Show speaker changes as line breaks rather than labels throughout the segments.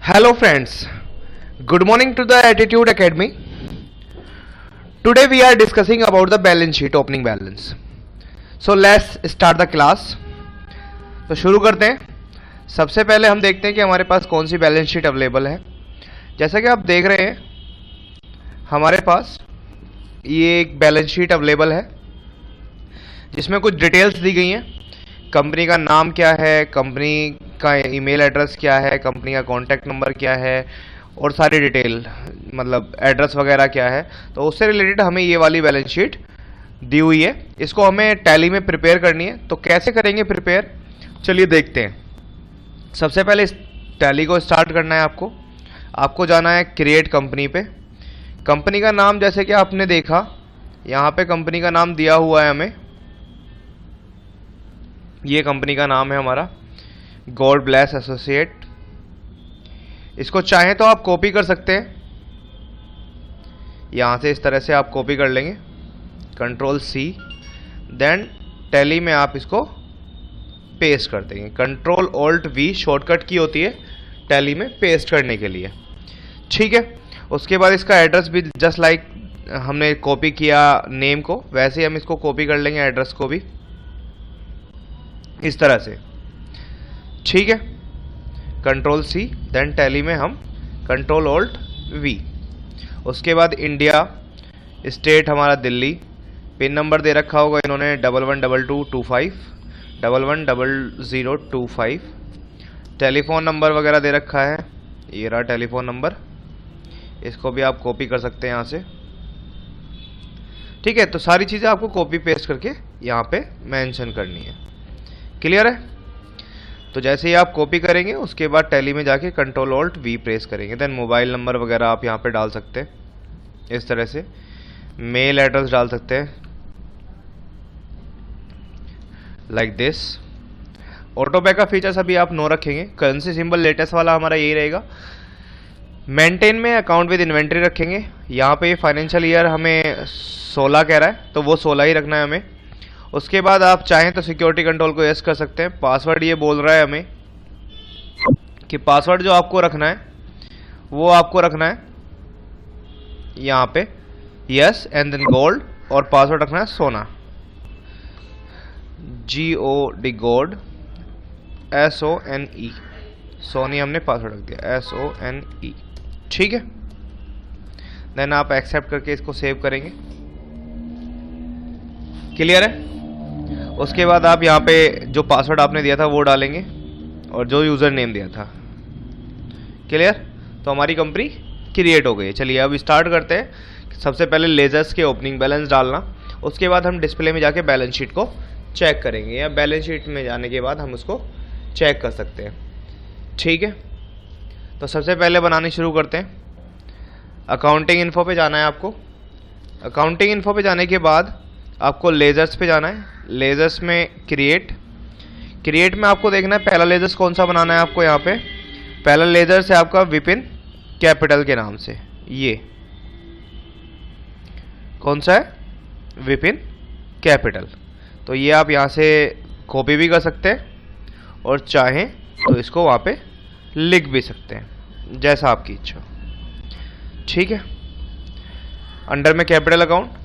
Hello friends, good morning to the Attitude Academy. Today we are discussing about the balance sheet, opening balance. So let's start the class. तो शुरू करते हैं. सबसे पहले हम देखते हैं कि हमारे पास कौन सी बैलेंस शीट अवेलेबल है. जैसा कि आप देख रहे हैं हमारे पास ये एक बैलेंस शीट अवेलेबल है जिसमें कुछ डिटेल्स दी गई हैं. कंपनी का नाम क्या है, कंपनी का ईमेल एड्रेस क्या है, कंपनी का कॉन्टैक्ट नंबर क्या है और सारी डिटेल मतलब एड्रेस वगैरह क्या है. तो उससे रिलेटेड हमें ये वाली बैलेंस शीट दी हुई है. इसको हमें टैली में प्रिपेयर करनी है. तो कैसे करेंगे प्रिपेयर, चलिए देखते हैं. सबसे पहले इस टैली को स्टार्ट करना है. आपको जाना है क्रिएट कंपनी पे. कंपनी का नाम जैसे कि आपने देखा यहाँ पे कंपनी का नाम दिया हुआ है हमें. ये कंपनी का नाम है हमारा गॉड ब्लेस एसोसिएट. इसको चाहें तो आप कॉपी कर सकते हैं. यहाँ से इस तरह से आप कॉपी कर लेंगे, कंट्रोल सी, देन टैली में आप इसको पेस्ट कर देंगे. कंट्रोल ऑल्ट वी शॉर्टकट की होती है टैली में पेस्ट करने के लिए. ठीक है. उसके बाद इसका एड्रेस भी जस्ट लाइक हमने कॉपी किया नेम को, वैसे ही हम इसको कॉपी कर लेंगे एड्रेस को भी इस तरह से. ठीक है. कंट्रोल सी, देन टैली में हम कंट्रोल ऑल्ट वी. उसके बाद इंडिया, स्टेट हमारा दिल्ली. पिन नंबर दे रखा होगा इन्होंने 112225 110025. टेलीफोन नंबर वगैरह दे रखा है, ये रहा टेलीफोन नंबर. इसको भी आप कॉपी कर सकते हैं यहाँ से. ठीक है. तो सारी चीज़ें आपको कॉपी पेस्ट करके यहाँ पे मेंशन करनी है. क्लियर है. तो जैसे ही आप कॉपी करेंगे उसके बाद टैली में जाके कंट्रोल ऑल्ट वी प्रेस करेंगे. देन मोबाइल नंबर वगैरह आप यहाँ पे डाल सकते हैं इस तरह से. मेल एड्रेस डाल सकते हैं लाइक दिस. ऑटो पे का फीचर्स अभी आप नो रखेंगे. करेंसी सिंबल लेटेस्ट वाला हमारा यही रहेगा. मेंटेन में अकाउंट विद इन्वेंट्री रखेंगे. यहाँ पे फाइनेंशियल ईयर हमें 16 कह रहा है तो वो 16 ही रखना है हमें. उसके बाद आप चाहें तो सिक्योरिटी कंट्रोल को यस कर सकते हैं. पासवर्ड ये बोल रहा है हमें कि पासवर्ड जो आपको रखना है वो आपको रखना है यहाँ पे यस एंड देन गोल्ड, और पासवर्ड रखना है सोना, GOD गोल्ड SONE. सोनी हमने पासवर्ड रख दिया SONE. ठीक है. देन आप एक्सेप्ट करके इसको सेव करेंगे. क्लियर है. उसके बाद आप यहाँ पे जो पासवर्ड आपने दिया था वो डालेंगे और जो यूज़र नेम दिया था. क्लियर. तो हमारी कंपनी क्रिएट हो गई. चलिए अब स्टार्ट करते हैं. सबसे पहले लेजर्स के ओपनिंग बैलेंस डालना. उसके बाद हम डिस्प्ले में जाके बैलेंस शीट को चेक करेंगे, या बैलेंस शीट में जाने के बाद हम उसको चेक कर सकते हैं. ठीक है. तो सबसे पहले बनानी शुरू करते हैं. अकाउंटिंग इन्फो पे जाना है आपको. अकाउंटिंग इन्फो पे जाने के बाद आपको लेजर्स पे जाना है. लेजर्स में क्रिएट में आपको देखना है पहला लेजर्स कौन सा बनाना है आपको. यहाँ पे पहला लेजर्स है आपका विपिन कैपिटल के नाम से. ये कौन सा है, विपिन कैपिटल. तो ये आप यहाँ से कॉपी भी कर सकते हैं और चाहें तो इसको वहाँ पे लिख भी सकते हैं जैसा आपकी इच्छा. ठीक है. अंडर में कैपिटल अकाउंट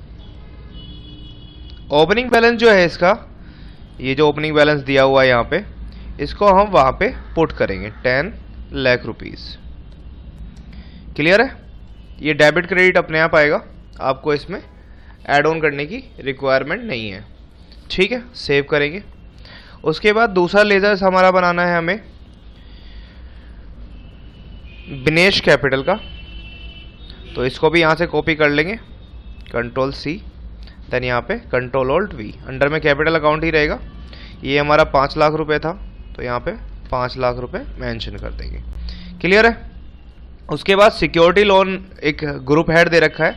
ओपनिंग बैलेंस जो है इसका, ये जो ओपनिंग बैलेंस दिया हुआ है यहाँ पे, इसको हम वहाँ पे पुट करेंगे 10 लाख रुपीस. क्लियर है. ये डेबिट क्रेडिट अपने आप आएगा, आपको इसमें ऐड ऑन करने की रिक्वायरमेंट नहीं है. ठीक है. सेव करेंगे. उसके बाद दूसरा लेजर्स हमारा बनाना है हमें विनेश कैपिटल का. तो इसको भी यहाँ से कॉपी कर लेंगे, कंट्रोल सी, देन यहाँ पे कंट्रोल ऑल्ट वी. अंडर में कैपिटल अकाउंट ही रहेगा. ये हमारा 5 लाख रुपए था तो यहाँ पे 5 लाख रुपए मेंशन कर देंगे. क्लियर है. उसके बाद सिक्योरिटी लोन एक ग्रुप हेड दे रखा है,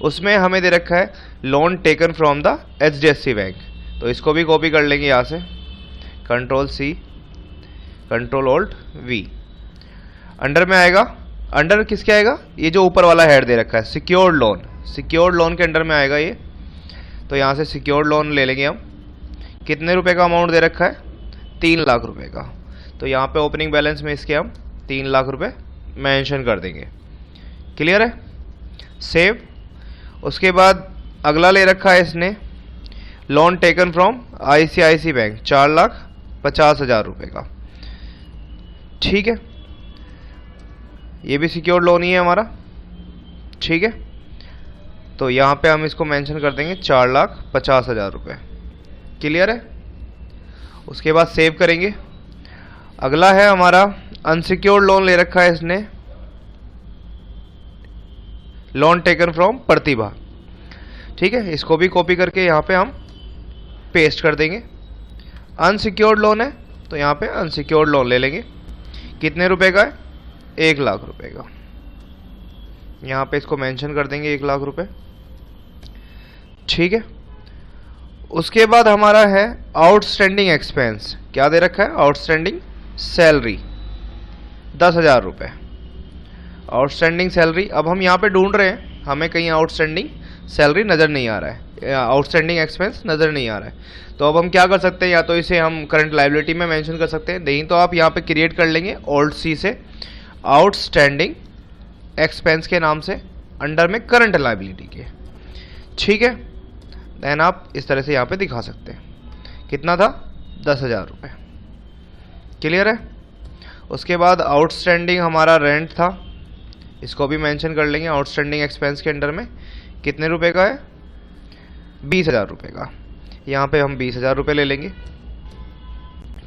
उसमें हमें दे रखा है loan taken from the HDFC bank. तो इसको भी कॉपी कर लेंगे यहाँ से, control C, control alt V. Under में आएगा, अंडर किसके आएगा, ये जो ऊपर वाला हेड दे रखा है सिक्योर्ड लोन. सिक्योर्ड लोन के अंडर में आएगा ये. तो यहाँ से सिक्योर्ड लोन ले लेंगे हम. कितने रुपए का अमाउंट दे रखा है, 3 लाख रुपए का. तो यहाँ पे ओपनिंग बैलेंस में इसके हम 3 लाख रुपए मेंशन कर देंगे। क्लियर है? सेव। उसके बाद अगला ले रखा है इसने, loan taken from ICIC bank 4,50,000 रुपये का। ठीक है, ये भी सिक्योर्ड लोन ही है हमारा। ठीक है, तो यहाँ पे हम इसको मेंशन कर देंगे 4,50,000 रुपये। क्लियर है? उसके बाद सेव करेंगे। अगला है हमारा अनसिक्योर्ड लोन ले रखा है इसने, लोन टेकन फ्रॉम प्रतिभा। ठीक है, इसको भी कॉपी करके यहाँ पे हम पेस्ट कर देंगे। अनसिक्योर्ड लोन है तो यहाँ पे अनसिक्योर्ड लोन ले लेंगे। कितने रुपए का है? 1,00,000 रुपए का। यहाँ पे इसको मेंशन कर देंगे 1,00,000 रुपए। ठीक है, उसके बाद हमारा है आउटस्टैंडिंग एक्सपेंस। क्या दे रखा है? आउटस्टैंडिंग सैलरी 10,000 रुपये। आउटस्टैंडिंग सैलरी, अब हम यहाँ पे ढूंढ रहे हैं, हमें कहीं आउटस्टैंडिंग सैलरी नज़र नहीं आ रहा है, आउटस्टैंडिंग एक्सपेंस नज़र नहीं आ रहा है। तो अब हम क्या कर सकते हैं, या तो इसे हम करंट लाइबिलिटी में मेंशन कर सकते हैं, नहीं तो आप यहाँ पे क्रिएट कर लेंगे ओल्ड सी से आउटस्टैंडिंग एक्सपेंस के नाम से अंडर में करंट लाइबिलिटी के। ठीक है, देन आप इस तरह से यहाँ पे दिखा सकते हैं। कितना था? 10,000 रुपये। क्लियर है? उसके बाद आउटस्टैंडिंग हमारा रेंट था, इसको भी मेंशन कर लेंगे आउटस्टैंडिंग एक्सपेंस के अंडर में। कितने रुपए का है? 20,000 रुपये का। यहाँ पे हम 20,000 रुपये ले लेंगे।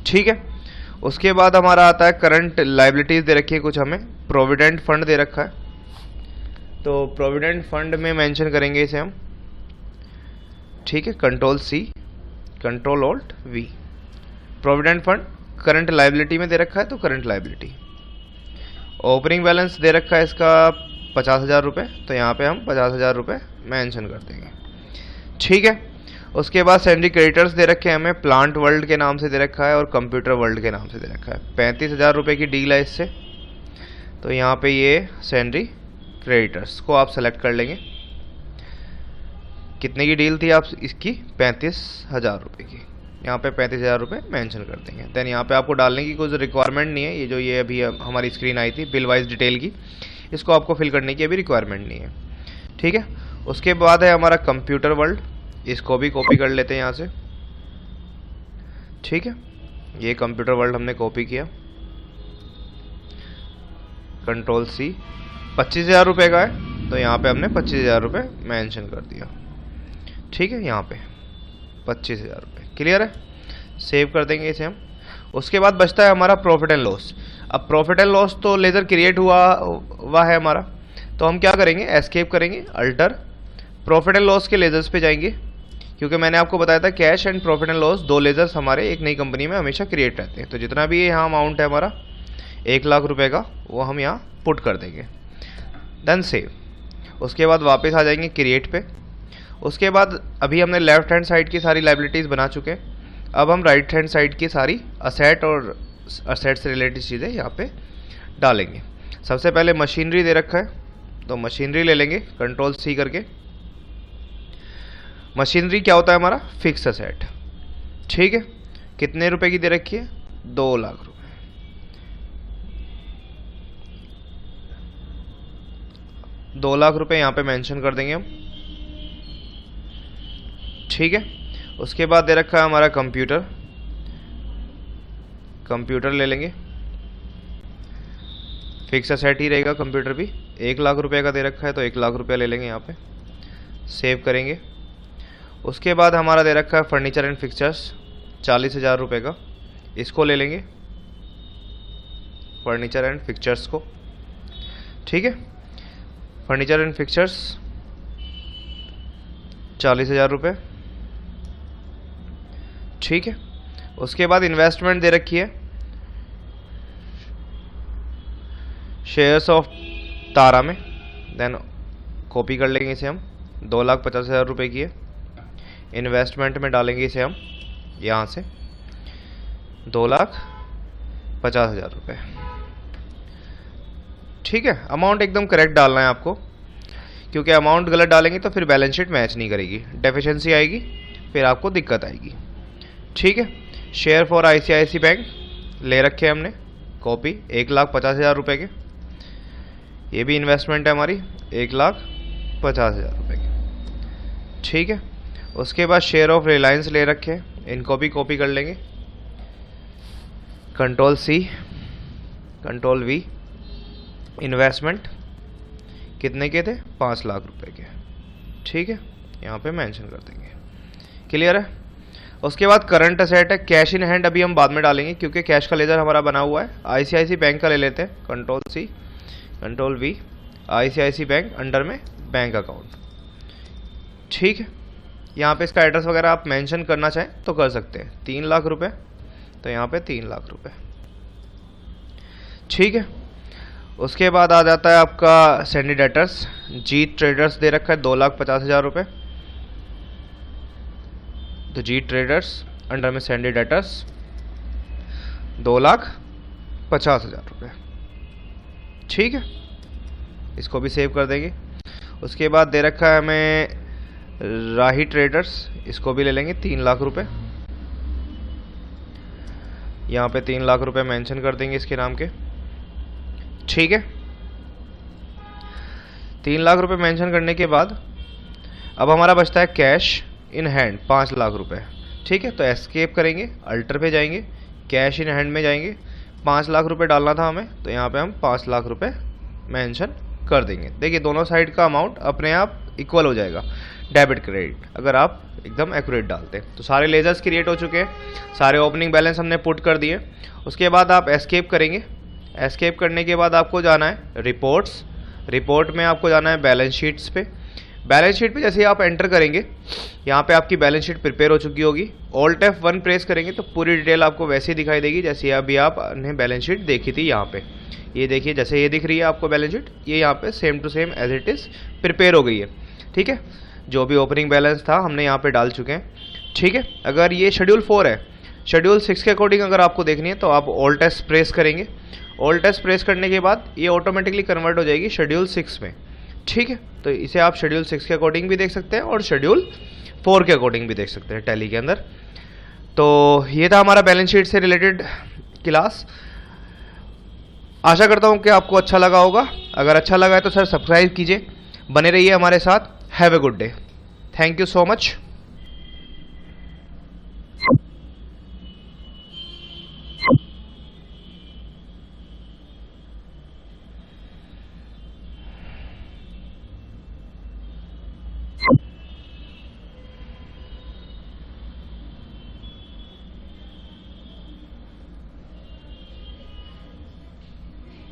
ठीक है, उसके बाद हमारा आता है करंट लाइबिलिटीज़ दे रखी है कुछ हमें, प्रोविडेंट फंड दे रखा है, तो प्रोविडेंट फंड में मेंशन करेंगे इसे हम। ठीक है, control C, control alt V. Provident fund current liability में दे रखा है तो करंट लाइबिलिटी। ओपनिंग बैलेंस दे रखा है इसका 50,000 रुपये, तो यहाँ पे हम 50,000 रुपये मेंशन कर देंगे। ठीक है, उसके बाद सैंडरी क्रेडिटर्स दे रखे हैं हमें, प्लांट वर्ल्ड के नाम से दे रखा है और कंप्यूटर वर्ल्ड के नाम से दे रखा है। 35,000 रुपये की डील है इससे, तो यहाँ पे ये सैंडरी क्रेडिटर्स को आप सेलेक्ट कर लेंगे। कितने की डील थी आप इसकी? 35,000 रुपये की। यहाँ पे 35,000 रुपये मेंशन कर देंगे। देन यहाँ पे आपको डालने की कोई रिक्वायरमेंट नहीं है, ये जो ये अभी हमारी स्क्रीन आई थी बिल वाइज डिटेल की, इसको आपको फिल करने की अभी रिक्वायरमेंट नहीं है। ठीक है, उसके बाद है हमारा कंप्यूटर वर्ल्ड, इसको भी कॉपी कर लेते हैं यहाँ से। ठीक है, ये कंप्यूटर वर्ल्ड हमने कॉपी किया, कंट्रोल सी। 25,000 रुपये का है, तो यहाँ पे हमने 25,000 रुपये मेंशन कर दिया। ठीक है, यहाँ पे 25,000 रुपये। क्लियर है? सेव कर देंगे इसे हम। उसके बाद बचता है हमारा प्रॉफिट एंड लॉस। अब प्रॉफिट एंड लॉस तो लेजर क्रिएट हुआ है हमारा, तो हम क्या करेंगे, एस्केप करेंगे, अल्टर प्रॉफिट एंड लॉस के लेजर्स पे जाएंगे, क्योंकि मैंने आपको बताया था cash and profit and loss दो लेजर्स हमारे एक नई कंपनी में हमेशा क्रिएट रहते हैं। तो जितना भी यहाँ अमाउंट है हमारा 1,00,000 रुपये का, वो हम यहाँ पुट कर देंगे। Then save. उसके बाद वापस आ जाएंगे क्रिएट पे। उसके बाद अभी हमने लेफ्ट हैंड साइड की सारी लाइबिलिटीज़ बना चुके हैं, अब हम राइट हैंड साइड की सारी असेट और असेट से रिलेटेड चीज़ें यहाँ पे डालेंगे। सबसे पहले मशीनरी दे रखा है, तो मशीनरी ले लेंगे कंट्रोल सी करके। मशीनरी क्या होता है हमारा? Fix asset. ठीक है, कितने रुपए की दे रखी है? 2,00,000 रुपये। 2,00,000 रुपये यहाँ पे मेंशन कर देंगे हम। ठीक है, उसके बाद दे रखा है हमारा कंप्यूटर, कंप्यूटर ले लेंगे, फिक्स असेट ही रहेगा कंप्यूटर भी। 1,00,000 रुपये का दे रखा है, तो 1,00,000 रुपये ले लेंगे यहाँ पे। सेव करेंगे। उसके बाद हमारा दे रखा है फर्नीचर एंड फिक्सचर्स 40,000 रुपये का, इसको ले लेंगे, फर्नीचर एंड फिक्सचर्स को। ठीक है, फर्नीचर एंड फिक्सचर्स 40,000 रुपये। ठीक है, उसके बाद इन्वेस्टमेंट दे रखी है शेयर्स ऑफ तारा में, देन कॉपी कर लेंगे इसे हम। 2,50,000 रुपये की है, इन्वेस्टमेंट में डालेंगे इसे हम यहाँ से 2,50,000 रुपये। ठीक है, अमाउंट एकदम करेक्ट डालना है आपको, क्योंकि अमाउंट गलत डालेंगे तो फिर बैलेंस शीट मैच नहीं करेगी, डेफिशिएंसी आएगी, फिर आपको दिक्कत आएगी। ठीक है, शेयर फॉर आईसीआईसी बैंक ले रखे हैं हमने कॉपी 1,50,000 रुपये के, ये भी इन्वेस्टमेंट है हमारी 1,50,000 रुपये की। ठीक है, उसके बाद शेयर ऑफ रिलायंस ले रखे हैं, इनको भी कॉपी कर लेंगे। Control C, control V, investment कितने के थे? 5 लाख रुपए के। ठीक है, यहाँ पे मेंशन कर देंगे। क्लियर है? उसके बाद करंट असेट है, कैश इन हैंड अभी हम बाद में डालेंगे क्योंकि कैश का लेजर हमारा बना हुआ है। ICICI बैंक का ले लेते हैं, control C, control V, ICICI bank under में बैंक अकाउंट। ठीक है, यहाँ पे इसका एड्रेस वगैरह आप मेंशन करना चाहें तो कर सकते हैं। 3 लाख रुपए, तो यहाँ पे 3 लाख रुपए। ठीक है, उसके बाद आ जाता है आपका Sandy debtors. Jeet traders they रखा है 2,50,000 रुपये, तो जीत ट्रेडर्स अंडर में सैंडी डेटर्स 2,50,000 रुपये। ठीक है, इसको भी सेव कर देंगे। उसके बाद दे रखा है हमें राही ट्रेडर्स, इसको भी ले लेंगे 3 लाख रुपये। यहाँ पे 3 लाख रुपए मेंशन कर देंगे इसके नाम के। ठीक है, 3 लाख रुपए मेंशन करने के बाद अब हमारा बचता है कैश इन हैंड 5 लाख रुपए। ठीक है, तो एस्केप करेंगे, अल्टर पे जाएंगे, कैश इन हैंड में जाएंगे, 5 लाख रुपए डालना था हमें, तो यहाँ पे हम 5 लाख रुपए मेंशन कर देंगे। देखिए दोनों साइड का अमाउंट अपने आप इक्वल हो जाएगा, डेबिट क्रेडिट, अगर आप एकदम एक्यूरेट डालते हैं। तो सारे लेजर्स क्रिएट हो चुके हैं, सारे ओपनिंग बैलेंस हमने पुट कर दिए। उसके बाद आप एस्केप करेंगे। एस्केप करने के बाद आपको जाना है रिपोर्ट्स, रिपोर्ट में आपको जाना है बैलेंस शीट्स पे। बैलेंस शीट पे जैसे ही आप एंटर करेंगे, यहाँ पे आपकी बैलेंस शीट प्रिपेयर हो चुकी होगी। Alt F1 प्रेस करेंगे तो पूरी डिटेल आपको वैसे ही दिखाई देगी जैसे अभी आपने बैलेंस शीट देखी थी। यहाँ पे ये देखिए, जैसे ये दिख रही है आपको बैलेंस शीट, ये यहाँ पे same to same as it is prepare हो गई है। ठीक है, जो भी ओपनिंग बैलेंस था हमने यहाँ पे डाल चुके हैं। ठीक है, अगर ये शेड्यूल 4 है, शेड्यूल 6 के अकॉर्डिंग अगर आपको देखनी है तो आप Alt S प्रेस करेंगे। Alt S प्रेस करने के बाद ये ऑटोमेटिकली कन्वर्ट हो जाएगी शेड्यूल 6 में। ठीक है, तो इसे आप शेड्यूल 6 के अकॉर्डिंग भी देख सकते हैं और शेड्यूल 4 के अकॉर्डिंग भी देख सकते हैं टैली के अंदर। तो ये था हमारा बैलेंस शीट से रिलेटेड क्लास। आशा करता हूँ कि आपको अच्छा लगा होगा। अगर अच्छा लगा है तो सर सब्सक्राइब कीजिए, बने रहिए हमारे साथ। Have a good day, thank you so much.